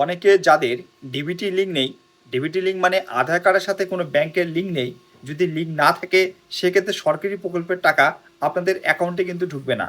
অনেকে যাদের DBT link নেই, ডিবিটি লিঙ্ক মানে আধার কার্ডের সাথে কোনো ব্যাংকের লিঙ্ক নেই, যদি লিঙ্ক না থাকে সেক্ষেত্রে সরকারি প্রকল্পের টাকা আপনাদের অ্যাকাউন্টে কিন্তু ঢুকবে না।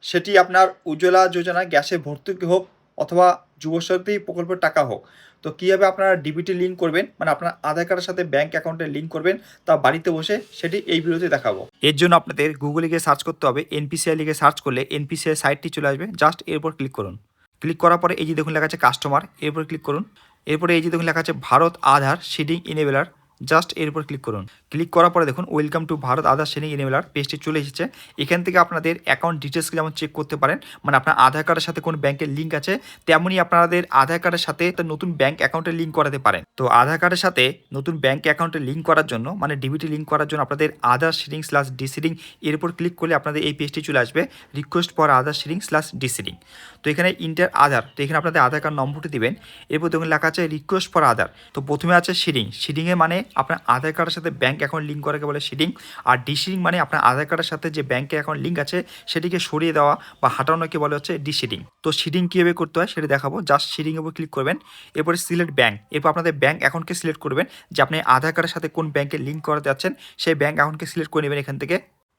সেটি আপনার উজ্জ্বলা যোজনা গ্যাসে ভর্তুকি হোক অথবা যুবশক্তি প্রকল্পের টাকা হোক। তো কীভাবে আপনারা ডিবিটি লিঙ্ক করবেন, মানে আপনার আধার কার্ডের সাথে ব্যাংক অ্যাকাউন্টে লিঙ্ক করবেন, তা বাড়িতে বসে সেটি এই ভিডিওতে দেখাবো। এর জন্য আপনাদের গুগলে গিয়ে সার্চ করতে হবে, এনপিসিআই লিখে সার্চ করলে এনপিসিআই সাইটটি চলে আসবে। জাস্ট এরপর ক্লিক করুন। ক্লিক করার পরে এই যে দেখুন লেখা আছে কাস্টমার, এরপর ক্লিক করুন। এরপরে এই যে দেখুন লেখা আছে Bharat Aadhaar seeding enabler, just এর উপর ক্লিক করুন। ক্লিক করার পরে দেখুন welcome to Bharat Aadhaar seeding enabler পেজটি চলে এসেছে। এখান থেকে আপনাদের অ্যাকাউন্ট ডিটেলসকে যেমন চেক করতে পারেন, মানে আপনার আধার কার্ডের সাথে কোন ব্যাংকের লিঙ্ক আছে, তেমনই আপনাদের আধার কার্ডের সাথে নতুন ব্যাংক অ্যাকাউন্টে লিঙ্ক করাতে পারেন। তো আধার কার্ডের সাথে নতুন ব্যাংক অ্যাকাউন্টে লিঙ্ক করার জন্য, মানে ডিবিটি লিঙ্ক করার জন্য আপনাদের আধার সিডিং স্ল্যাশ ডিসিডিং এর উপর ক্লিক করলে আপনাদের এই পেজটি চলে আসবে, request for Aadhaar seeding slash deseeding. তো এখানে ইন্টার আধার, তো এখানে আপনাদের আধার কার্ড নম্বরটি দিবেন। এরপর দেখুন লেখা আছে রিকোয়েস্ট ফর আধার। তো প্রথমে আছে সিডিং, সিডিংয়ে মানে আপনার আধার কার্ডের সাথে ব্যাংক অ্যাকাউন্ট লিঙ্ক করাকে বলে সিডিং। আর ডিসিডিং মানে আপনার আধার কার্ডের সাথে যে ব্যাংকের অ্যাকাউন্ট লিঙ্ক আছে সেটিকে সরিয়ে দেওয়া বা হাঁটানোকে বলে হচ্ছে ডিসিডিং। তো সিডিং কীভাবে করতে হয় সেটা দেখাবো। জাস্ট সিডিংয়ের উপর ক্লিক করবেন, এরপরে সিলেক্ট ব্যাংক, এরপর আপনাদের ব্যাংক অ্যাকাউন্টকে সিলেক্ট করবেন যে আপনি আধার কার্ডের সাথে কোন ব্যাংকে লিঙ্ক করাতে যাচ্ছেন, সেই ব্যাংক অ্যাকাউন্টকে সিলেক্ট করে নেবেন এখান থেকে।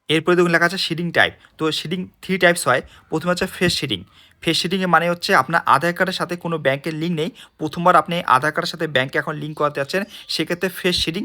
এরপরে দেখুন লেখা আছে সিডিং টাইপ। তো সিডিং 3 টাইপস হয়। প্রথমে হচ্ছে ফেস সিডিং। ফেস সিডিংয়ে মানে হচ্ছে আপনার আধার কার্ডের সাথে কোনো ব্যাংকের লিঙ্ক নেই, প্রথমবার আপনি আধার কার্ডের সাথে ব্যাংক অ্যাকাউন্ট লিঙ্ক করাতে যাচ্ছেন, সেক্ষেত্রে ফেস সিডিং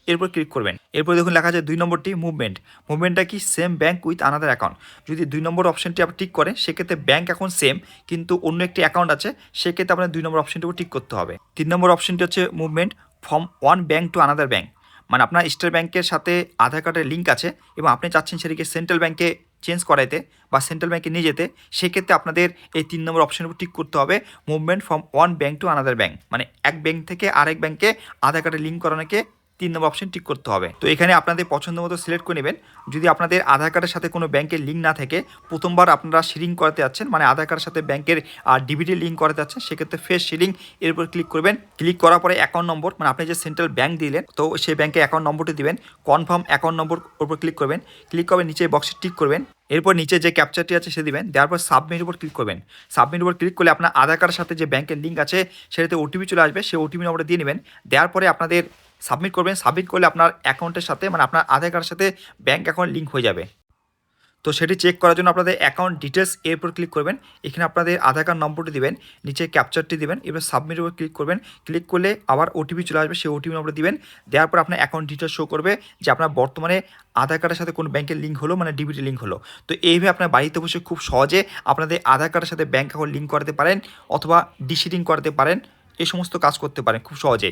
এরপর ক্লিক করবেন। এরপর দেখুন লেখা আছে 2 নম্বরটি মুভমেন্ট। মুভমেন্টটা কি same bank with another account. যদি 2 নম্বর অপশনটি আপনি টিক করেন সেক্ষেত্রে ব্যাংক অ্যাকাউন্ট সেম কিন্তু অন্য একটি অ্যাকাউন্ট আছে, সেক্ষেত্রে আপনার 2 নম্বর অপশনটিও টিক করতে হবে। 3 নম্বর অপশনটি হচ্ছে movement from one bank to another bank, মানে আপনার স্টেট ব্যাংকের সাথে আধার কার্ডের লিঙ্ক আছে এবং আপনি চাচ্ছেন সেটিকে সেন্ট্রাল ব্যাংকে চেঞ্জ করাইতে বা সেন্ট্রাল ব্যাংকে নিয়ে যেতে, সেক্ষেত্রে আপনাদের এই 3 নম্বর অপশনের উপর টিক করতে হবে, movement from one bank to another bank, মানে এক ব্যাংক থেকে আরেক ব্যাংকে আধার কার্ডের লিঙ্ক করানোকে 3 নম্বর অপশন টিক করতে হবে। তো এখানে আপনাদের পছন্দ মতো সিলেক্ট করে নেবেন। যদি আপনাদের আধার কার্ডের সাথে কোনো ব্যাংকের লিঙ্ক না থাকে, প্রথমবার আপনারা সিডিং করাতে যাচ্ছেন, মানে আধার কার্ডের সাথে ব্যাংকের ডিবিটি লিঙ্ক করাতে যাচ্ছেন, সেক্ষেত্রে ফেস সিডিং এর উপর ক্লিক করবেন। ক্লিক করার পরে অ্যাকাউন্ট নম্বর, মানে আপনি যে সেন্ট্রাল ব্যাংক দিলেন তো সেই ব্যাংকের অ্যাকাউন্ট নম্বরটি দিবেন, কনফার্ম অ্যাকাউন্ট নম্বর উপর ক্লিক করবেন। ক্লিক করে নিচে বক্সে টিক করবেন। এরপর নিচে যে ক্যাপচারটি আছে সে দিবেন, দেওয়ার পর সাবমিট উপর ক্লিক করবেন। সাবমিট উপর ক্লিক করলে আপনার আধার কার্ডের সাথে যে ব্যাংকের লিঙ্ক আছে সেটাতে ওটিপি চলে আসবে, সেই ওটিপি নম্বরটা দিয়ে নেবেন। দেওয়ার পরে আপনাদের সাবমিট করবেন। সাবমিট করলে আপনার অ্যাকাউন্টের সাথে, মানে আপনার আধার কার্ডের সাথে ব্যাংক অ্যাকাউন্ট লিঙ্ক হয়ে যাবে। তো সেটি চেক করার জন্য আপনাদের অ্যাকাউন্ট ডিটেলস এর উপর ক্লিক করবেন। এখানে আপনাদের আধার কার্ড নম্বরটি দিবেন, নিচে ক্যাপচারটি দিবেন, এবার সাবমিট উপর ক্লিক করবেন। ক্লিক করলে আবার ওটিপি চলে আসবে, সেই ওটিপি নম্বর দিবেন। দেওয়ার পর আপনার অ্যাকাউন্ট ডিটেলস শো করবে যে আপনার বর্তমানে আধার কার্ডের সাথে কোন ব্যাংকের লিঙ্ক হলো, মানে ডিবিটি লিঙ্ক হলো। তো এইভাবে আপনার বাড়িতে বসে খুব সহজে আপনাদের আধার কার্ডের সাথে ব্যাংক অ্যাকাউন্ট লিঙ্ক করাতে পারেন অথবা ডিসিডিং করাতে পারেন, এই সমস্ত কাজ করতে পারেন খুব সহজে।